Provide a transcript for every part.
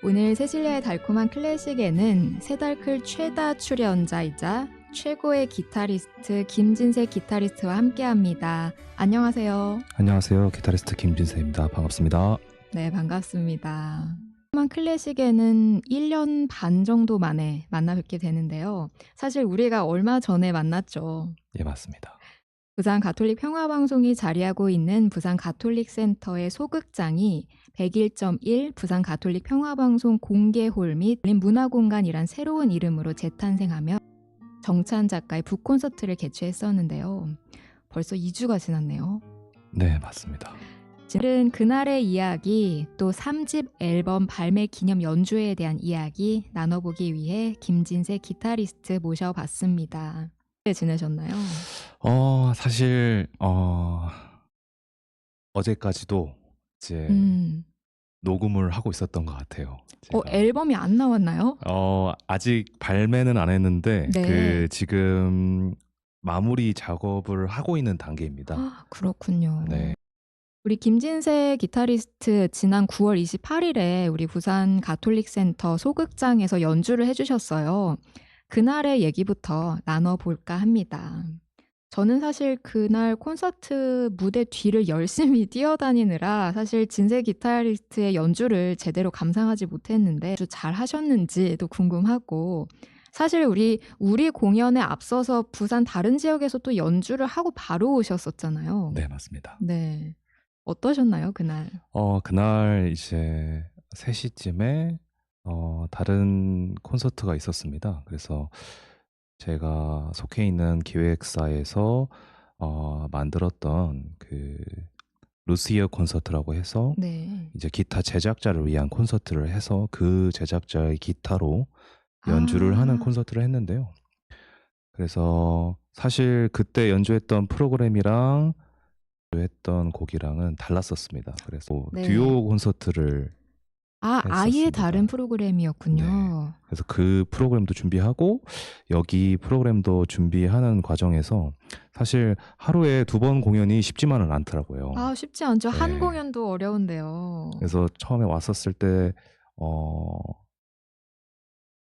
오늘 세실리아의 달콤한 클래식에는 새달클 최다 출연자이자 최고의 기타리스트 김진세 기타리스트와 함께합니다. 안녕하세요. 안녕하세요. 기타리스트 김진세입니다. 반갑습니다. 네, 반갑습니다. 달콤한 클래식에는 1년 반 정도 만에 만나 뵙게 되는데요. 사실 우리가 얼마 전에 만났죠. 예, 맞습니다. 부산 가톨릭 평화방송이 자리하고 있는 부산 가톨릭 센터의 소극장이 101.1 부산 가톨릭 평화방송 공개홀 및 문화공간이란 새로운 이름으로 재탄생하며 정찬 작가의 북콘서트를 개최했었는데요. 벌써 2주가 지났네요. 네, 맞습니다. 오늘은 그날의 이야기, 또 3집 앨범 발매 기념 연주회에 대한 이야기 나눠보기 위해 김진세 기타리스트 모셔봤습니다. 어떻게 지내셨나요? 사실 어제까지도 이제 녹음을 하고 있었던 것 같아요. 제가. 앨범이 안 나왔나요? 아직 발매는 안 했는데 네. 지금 마무리 작업을 하고 있는 단계입니다. 그렇군요. 네. 우리 김진세 기타리스트 지난 9월 28일에 우리 부산 가톨릭 센터 소극장에서 연주를 해주셨어요. 그날의 얘기부터 나눠볼까 합니다. 저는 사실 그날 콘서트 무대 뒤를 열심히 뛰어다니느라 사실 진세 기타리스트의 연주를 제대로 감상하지 못했는데 아주 잘 하셨는지도 궁금하고, 사실 우리 공연에 앞서서 부산 다른 지역에서 또 연주를 하고 바로 오셨었잖아요. 네, 맞습니다. 네. 어떠셨나요, 그날? 그날 이제 3시쯤에 다른 콘서트가 있었습니다. 그래서 제가 속해 있는 기획사에서 만들었던 그 루시어 콘서트라고 해서 네. 이제 기타 제작자를 위한 콘서트를 해서 그 제작자의 기타로 연주를 하는 콘서트를 했는데요. 그래서 사실 그때 연주했던 프로그램이랑 연주했던 곡이랑은 달랐었습니다. 그래서 네. 듀오 콘서트를 아예 했었습니다. 다른 프로그램이었군요. 네. 그래서 그 프로그램도 준비하고 여기 프로그램도 준비하는 과정에서 사실 하루에 2번 공연이 쉽지만은 않더라고요. 쉽지 않죠. 한 네. 공연도 어려운데요. 그래서 처음에 왔었을 때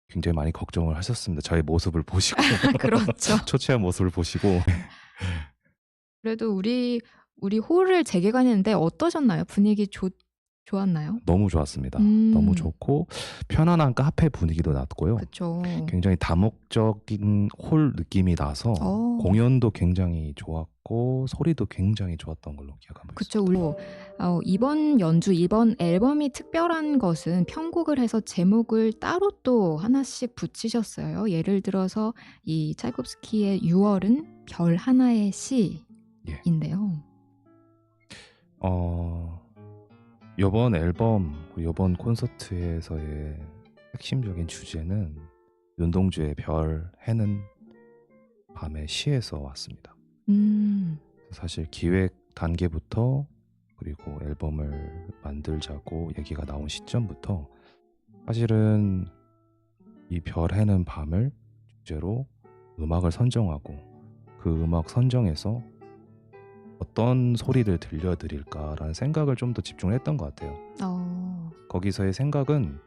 굉장히 많이 걱정을 하셨습니다. 저의 모습을 보시고 그렇죠. 초췌한 모습을 보시고. 그래도 우리 홀을 재개관했는데 어떠셨나요? 분위기 좋았나요? 너무 좋았습니다. 너무 좋고 편안한 카페 분위기도 났고요. 그쵸. 굉장히 다목적인 홀 느낌이 나서 공연도 굉장히 좋았고 소리도 굉장히 좋았던 걸로 기억하고 그쵸. 있습니다. 이번 연주, 이번 앨범이 특별한 것은 편곡을 해서 제목을 따로 또 하나씩 붙이셨어요. 예를 들어서 이 차이콥스키의 6월은 별 하나의 시인데요. 이번 앨범, 이번 콘서트에서의 핵심적인 주제는 윤동주의 별, 해는 밤의 시에서 왔습니다. 사실 기획 단계부터 그리고 앨범을 만들자고 얘기가 나온 시점부터 사실은 이 별, 해는 밤을 주제로 음악을 선정하고 그 음악 선정에서 어떤 소리를 들려드릴까라는 생각을 좀 더 집중을 했던 것 같아요. 거기서의 생각은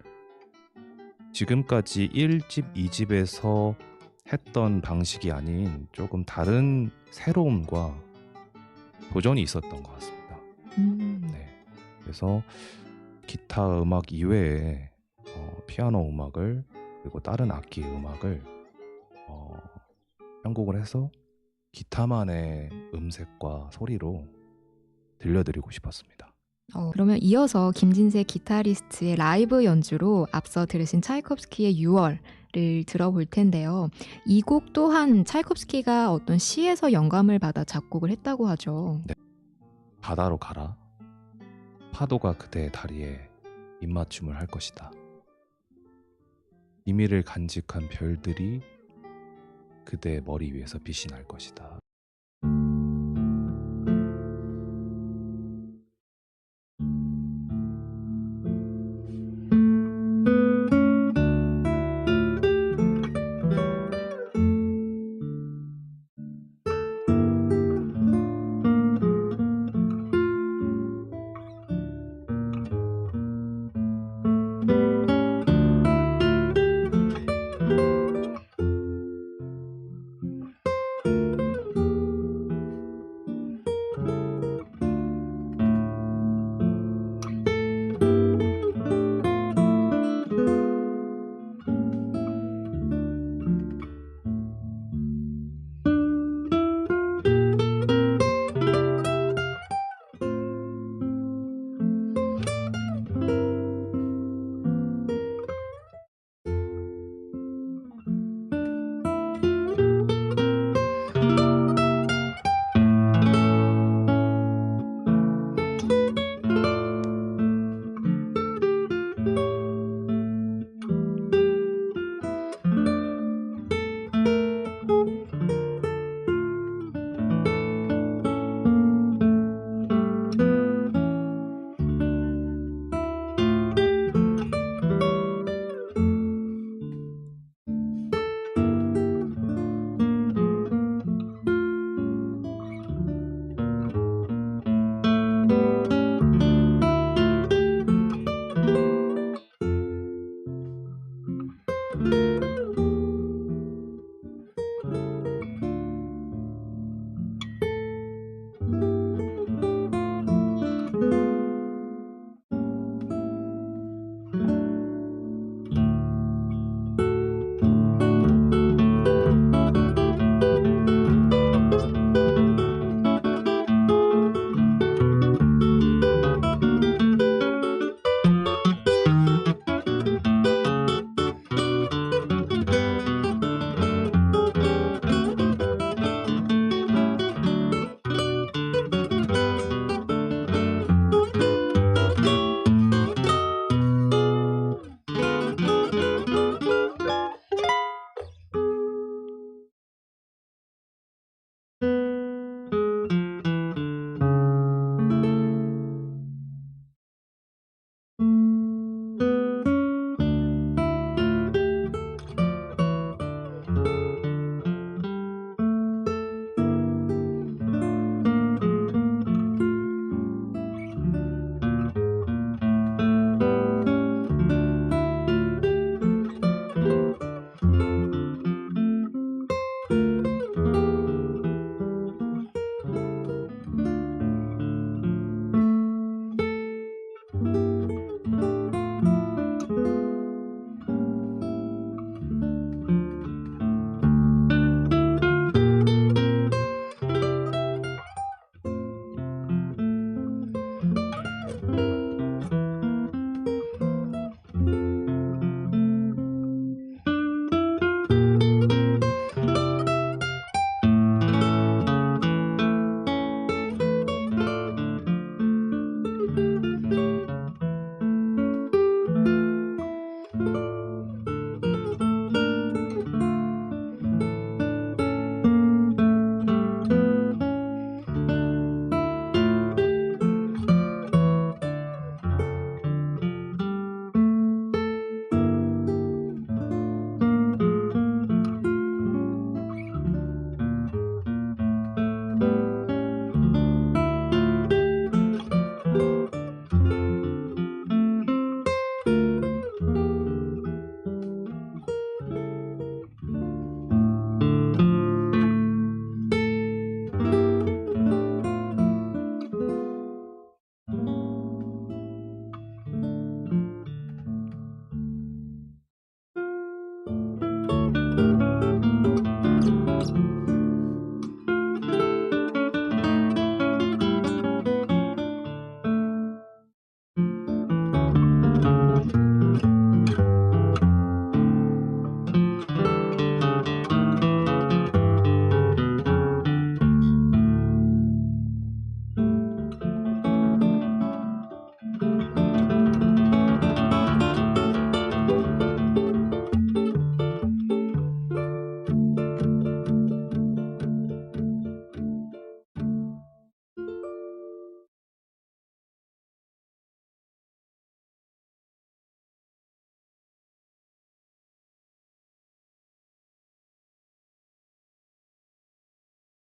지금까지 1집, 2집에서 했던 방식이 아닌 조금 다른 새로움과 도전이 있었던 것 같습니다. 네. 그래서 기타 음악 이외에 피아노 음악을 그리고 다른 악기 음악을 편곡을 해서 기타만의 음색과 소리로 들려드리고 싶었습니다. 그러면 이어서 김진세 기타리스트의 라이브 연주로 앞서 들으신 차이콥스키의 6월을 들어볼 텐데요. 이 곡 또한 차이콥스키가 어떤 시에서 영감을 받아 작곡을 했다고 하죠. 네. 바다로 가라. 파도가 그대의 다리에 입맞춤을 할 것이다. 비밀을 간직한 별들이 그대의 머리 위에서 빛이 날 것이다.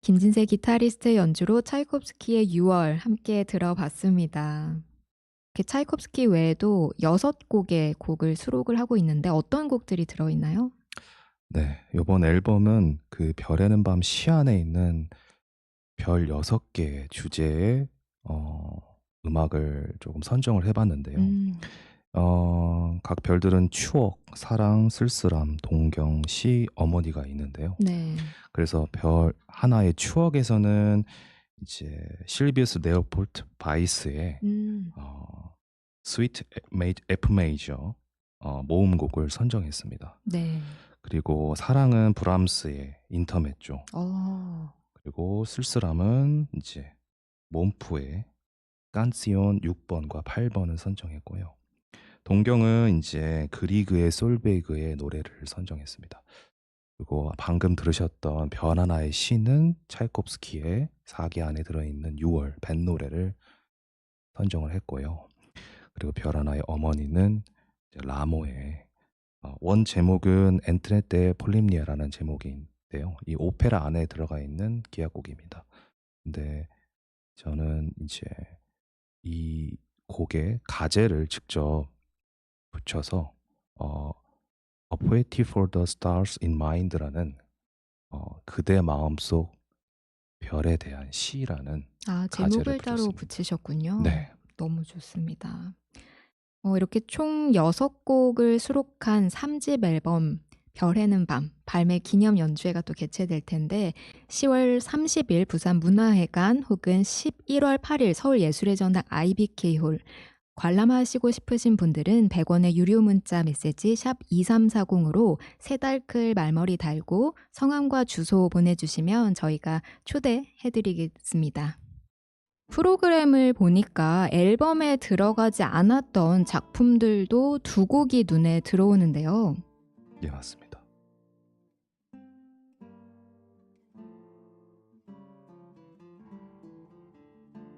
김진세 기타리스트의 연주로 차이콥스키의 6월 함께 들어봤습니다. 이렇게 차이콥스키 외에도 6곡의 곡을 수록을 하고 있는데 어떤 곡들이 들어있나요? 네, 이번 앨범은 그 별에는 밤 시 안에 있는 별 6개의 주제의 음악을 조금 선정을 해봤는데요. 음. 각 별들은 추억, 사랑, 쓸쓸함, 동경, 시, 어머니가 있는데요. 네. 그래서 별 하나의 추억에서는 이제 실비우스 레오폴트 바이스의 스위트 F 메이저 모음곡을 선정했습니다. 네. 그리고 사랑은 브람스의 인터메조, 그리고 쓸쓸함은 이제 몬프의 깐시온 6번과 8번을 선정했고요. 동경은 이제 그리그의 솔베이그의 노래를 선정했습니다. 그리고 방금 들으셨던 별 하나의 시는 차이콥스키의 사기 안에 들어있는 6월 밴 노래를 선정을 했고요. 그리고 별 하나의 어머니는 이제 라모의 원 제목은 엔트레테 폴림니아라는 제목인데요. 이 오페라 안에 들어가 있는 기악곡입니다. 근데 저는 이제 이 곡에 가제를 직접 붙여서 A Poetry for the Stars in Mind라는 그대 마음속 별에 대한 시라는 가제를 제목을 따로 붙였습니다. 붙이셨군요. 네. 너무 좋습니다. 이렇게 총 6곡을 수록한 3집 앨범 별해는 밤 발매 기념 연주회가 또 개최될 텐데 10월 30일 부산 문화회관 혹은 11월 8일 서울예술의 전당 IBK홀 관람하시고 싶으신 분들은 100원의 유료 문자 메시지 샵 2340으로 세 달클 말머리 달고 성함과 주소 보내주시면 저희가 초대해드리겠습니다. 프로그램을 보니까 앨범에 들어가지 않았던 작품들도 2곡이 눈에 들어오는데요. 예, 맞습니다.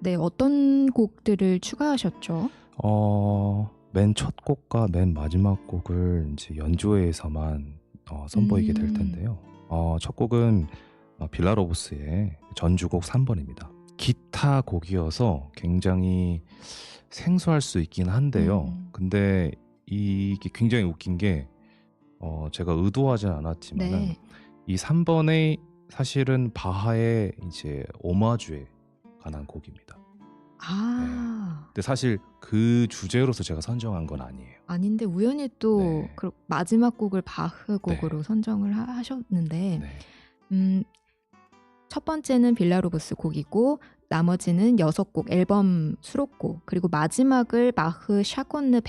네, 어떤 곡들을 추가하셨죠? 맨 첫 곡과 맨 마지막 곡을 이제 연주회에서만 선보이게 될 텐데요. 첫 곡은 빌라로브스의 전주곡 3번입니다. 기타 곡이어서 굉장히 생소할 수 있긴 한데요. 근데 이게 굉장히 웃긴 게 제가 의도하지 않았지만 네. 이 3번의 사실은 바하의 이제 오마주에 관한 곡입니다. 근데 사실 그 주제로서 제가 선정한 건 아니에요. 아닌데 우연히 또 네. 그 마지막 곡을 바흐 곡으로 선정을 하셨는데 네. 첫 번째는 빌라로브스 곡이고 나머지는 6곡 앨범 수록곡 그리고 마지막을 바흐 샤콘느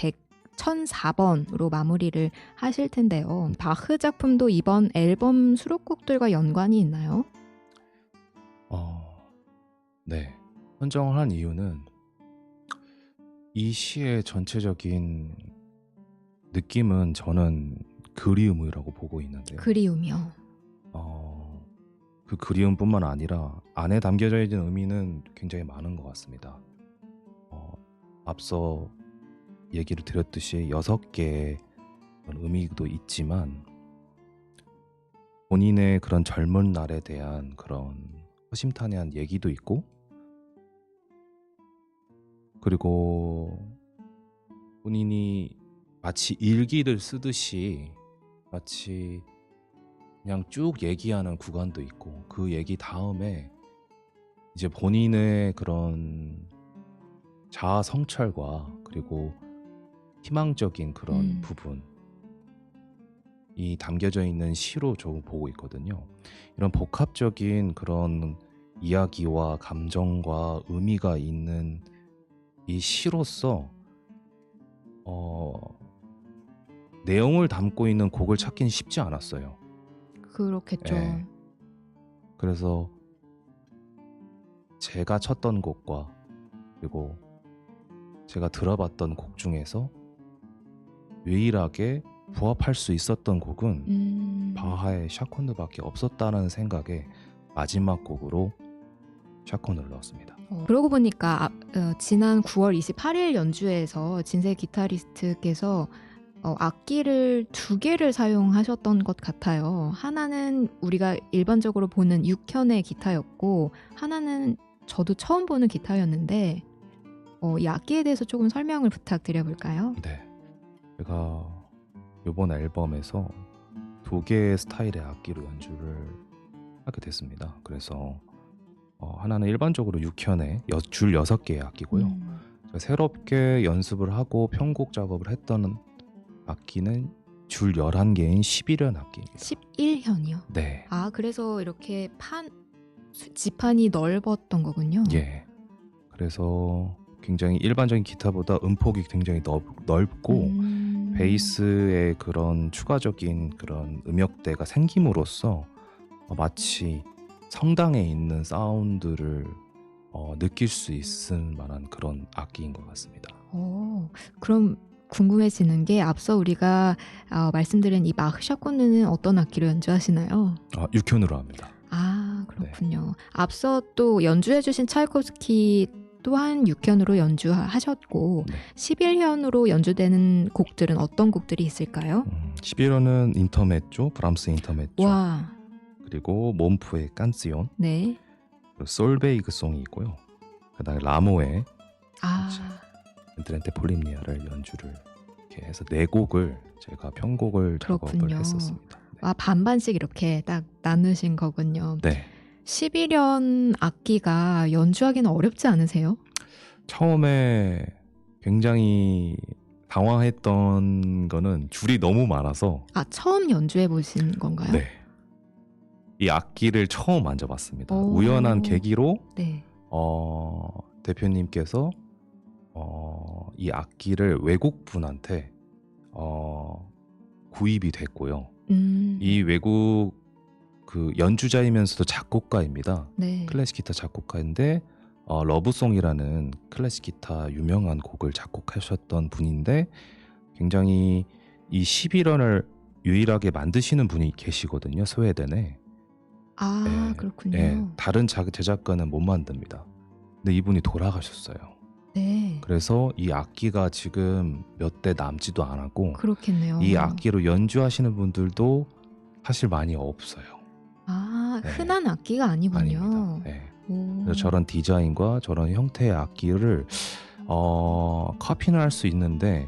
1004번으로 마무리를 하실 텐데요. 바흐 작품도 이번 앨범 수록곡들과 연관이 있나요? 네. 선정을 한 이유는 이 시의 전체적인 느낌은 저는 그리움이라고 보고 있는데요. 그리움이요. 그 그리움뿐만 아니라 안에 담겨져 있는 의미는 굉장히 많은 것 같습니다. 앞서 얘기를 드렸듯이 6개의 의미도 있지만 본인의 그런 젊은 날에 대한 그런 허심탄회한 얘기도 있고, 그리고 본인이 마치 일기를 쓰듯이 마치 그냥 쭉 얘기하는 구간도 있고, 그 얘기 다음에 이제 본인의 그런 자아 성찰과 그리고 희망적인 그런 부분이 담겨져 있는 시로 저 보고 있거든요. 이런 복합적인 그런 이야기와 감정과 의미가 있는 이 시로서 내용을 담고 있는 곡을 찾기는 쉽지 않았어요. 그렇겠죠. 네. 그래서 제가 쳤던 곡과 그리고 제가 들어봤던 곡 중에서 유일하게 부합할 수 있었던 곡은 바하의 샤콘느밖에 없었다는 생각에 마지막 곡으로 샤콘느를 넣었습니다. 그러고 보니까 지난 9월 28일 연주회에서 진세 기타리스트께서 악기를 두 개를 사용하셨던 것 같아요. 하나는 우리가 일반적으로 보는 6현의 기타였고 하나는 저도 처음 보는 기타였는데 이 악기에 대해서 조금 설명을 부탁드려 볼까요? 네. 제가 이번 앨범에서 두 개의 스타일의 악기로 연주를 하게 됐습니다. 그래서 하나는 일반적으로 6현의 줄 6개의 악기고요. 제가 새롭게 연습을 하고 편곡 작업을 했던 악기는 줄 11개인 11현 악기입니다. 11현이요? 네. 아, 그래서 이렇게 지판이 넓었던 거군요. 예. 그래서 굉장히 일반적인 기타보다 음폭이 굉장히 넓고 베이스의 그런 추가적인 그런 음역대가 생김으로써 마치 성당에 있는 사운드를 느낄 수 있을 만한 그런 악기인 것 같습니다. 그럼 궁금해지는 게 앞서 우리가 말씀드린 이 마흐 샤코느는 어떤 악기로 연주하시나요? 6현으로 합니다. 아, 그렇군요. 앞서 또 연주해주신 차이코프스키 또한 6현으로 연주하셨고 네. 11현으로 연주되는 곡들은 어떤 곡들이 있을까요? 11현은 인터메조, 브람스 인터메조, 와, 그리고 몬프의 깐시온, 네. 그리고 솔베이그 송이 있고요. 그다음에 라모의 아, 엔트렌테 폴림니아를 연주를 이렇게 해서 4곡을 제가 편곡을 작업을 그렇군요. 했었습니다. 네. 반반씩 이렇게 딱 나누신 거군요. 네. 11현 악기가 연주하기는 어렵지 않으세요? 처음에 굉장히 당황했던 거는 줄이 너무 많아서. 처음 연주해 보신 건가요? 네. 이 악기를 처음 만져봤습니다. 오. 우연한 계기로 네. 대표님께서 이 악기를 외국 분한테 구입이 됐고요. 이 외국 그 연주자이면서도 작곡가입니다. 네. 클래식 기타 작곡가인데 러브송이라는 클래식 기타 유명한 곡을 작곡하셨던 분인데 굉장히 이 11현을 유일하게 만드시는 분이 계시거든요. 스웨덴에. 아, 그렇군요. 네, 다른 제작가는 못 만듭니다. 근데 이분이 돌아가셨어요. 네. 그래서 이 악기가 지금 몇 대 남지도 않았고 그렇겠네요. 이 악기로 연주하시는 분들도 사실 많이 없어요. 네. 흔한 악기가 아니군요. 아닙니다. 네. 오. 그래서 저런 디자인과 저런 형태의 악기를 카피는 할 수 있는데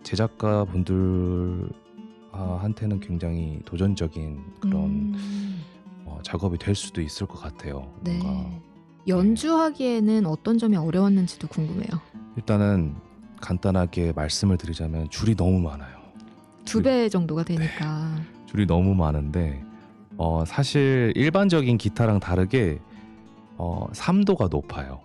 제작가 분들한테는 굉장히 도전적인 그런 작업이 될 수도 있을 것 같아요. 네. 뭔가 연주하기에는 어떤 점이 어려웠는지도 궁금해요. 일단은 간단하게 말씀을 드리자면 줄이 너무 많아요. 2배 정도가 되니까. 줄이 너무 많은데 사실 일반적인 기타랑 다르게 3도가 높아요.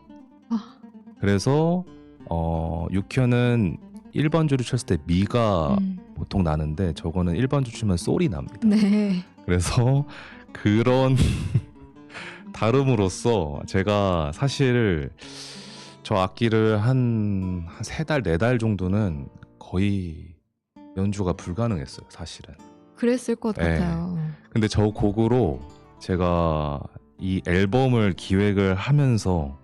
그래서 6현은 1번 줄을 쳤을 때 미가 보통 나는데 저거는 1번 줄 치면 솔이 납니다. 네. 그래서 그런 다름으로써 제가 사실 저 악기를 한 3달, 4달 정도는 거의 연주가 불가능했어요. 사실은. 그랬을 것 같아요. 근데 저 곡으로 제가 이 앨범을 기획을 하면서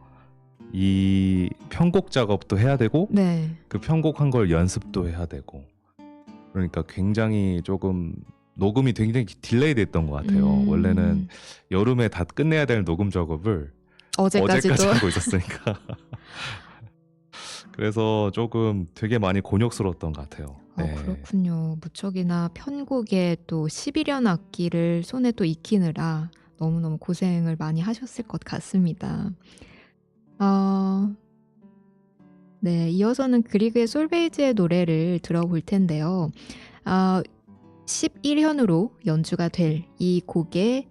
이 편곡 작업도 해야 되고 네. 그 편곡한 걸 연습도 해야 되고 그러니까 굉장히 조금 녹음이 굉장히 딜레이 됐던 것 같아요. 원래는 여름에 다 끝내야 될 녹음 작업을 어제까지 하고 있었으니까 그래서 조금 되게 많이 곤욕스러웠던 것 같아요. 네. 그렇군요. 무척이나 편곡에 또 11현 악기를 손에 또 익히느라 너무너무 고생을 많이 하셨을 것 같습니다. 네, 이어서는 그리그의 솔베이즈의 노래를 들어볼 텐데요. 11현으로 연주가 될 이 곡의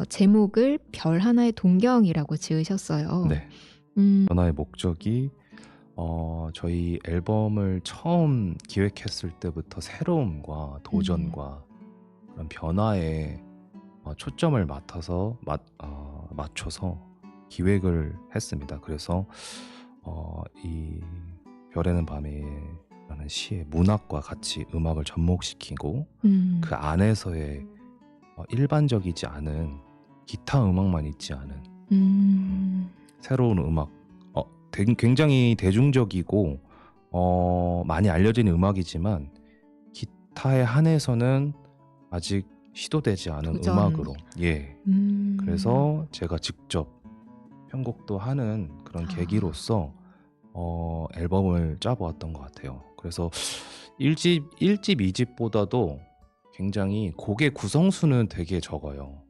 제목을 별 하나의 동경이라고 지으셨어요. 네. 변화의 목적이 저희 앨범을 처음 기획했을 때부터 새로움과 도전과 그런 변화에 초점을 맞춰서 기획을 했습니다. 그래서 이 별에는 밤에라는 시의 문학과 같이 음악을 접목시키고 그 안에서의 일반적이지 않은 기타 음악만 있지 않은 새로운 음악 굉장히 대중적이고 많이 알려진 음악이지만 타에 한해서는 아직 시도되지 않은 도전. 음악으로 예. 그래서 제가 직접 편곡도 하는 그런 아. 계기로서 앨범을 짜 보았던 것 같아요. 그래서 1집, 1집, 2집보다도 굉장히 곡의 구성수는 되게 적어요.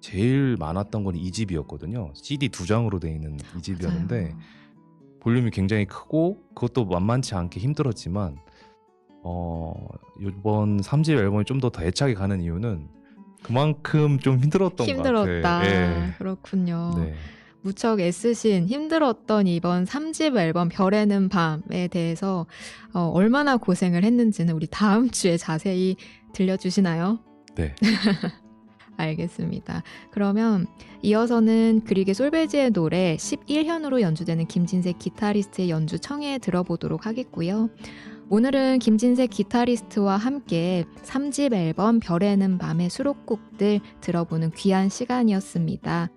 제일 많았던 건 2집이었거든요. CD 2장으로 돼 있는 2집이었는데 맞아요. 볼륨이 굉장히 크고 그것도 만만치 않게 힘들었지만 요번 3집 앨범이 좀 더 애착이 가는 이유는 그만큼 좀 힘들었던 것 같아. 힘들었다. 예. 그렇군요. 네. 무척 애쓰신 힘들었던 이번 3집 앨범 별에는 밤에 대해서 얼마나 고생을 했는지는 우리 다음 주에 자세히 들려주시나요? 네. 알겠습니다. 그러면 이어서는 그릭의 솔베지의 노래 11현으로 연주되는 김진색 기타리스트의 연주 청해 들어보도록 하겠고요. 오늘은 김진색 기타리스트와 함께 3집 앨범 별에는 밤의 수록곡들 들어보는 귀한 시간이었습니다.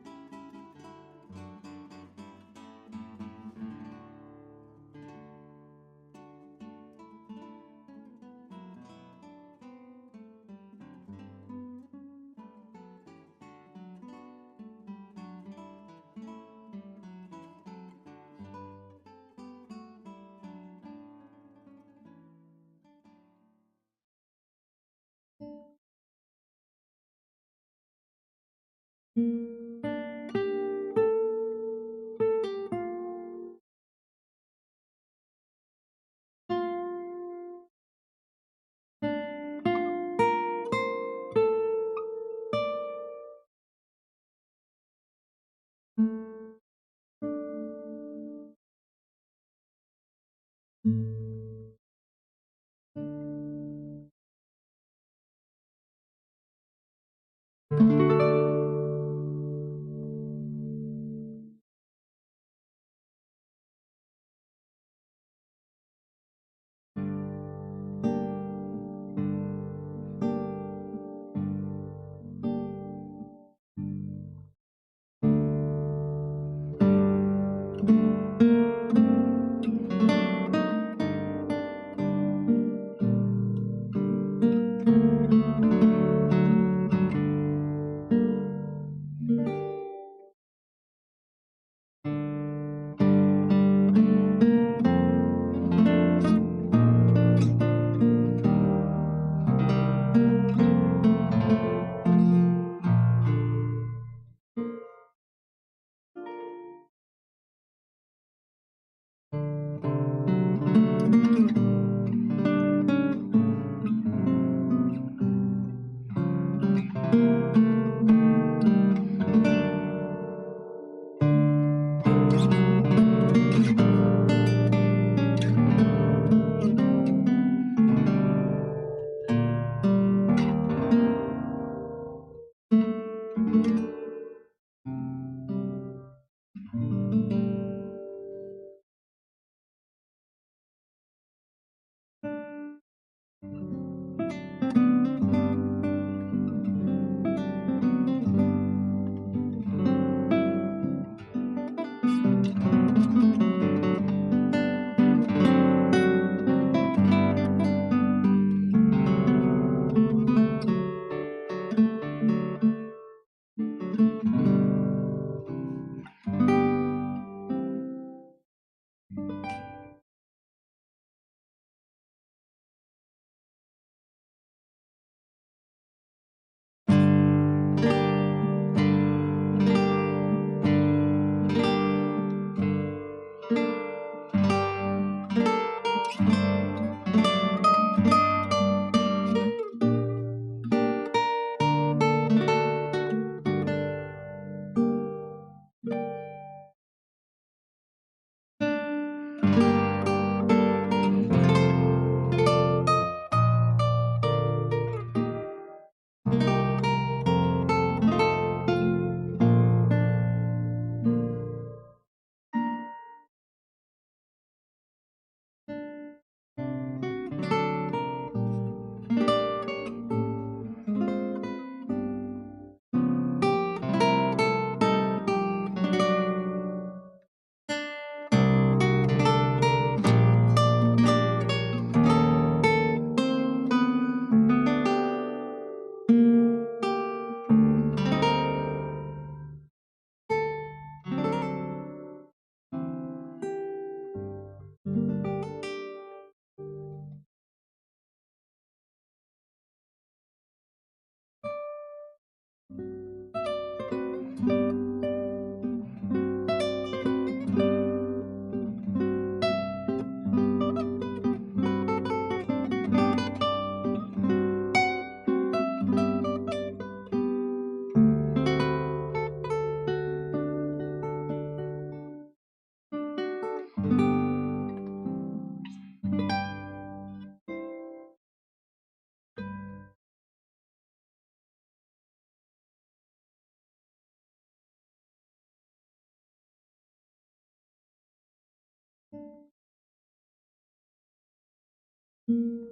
음.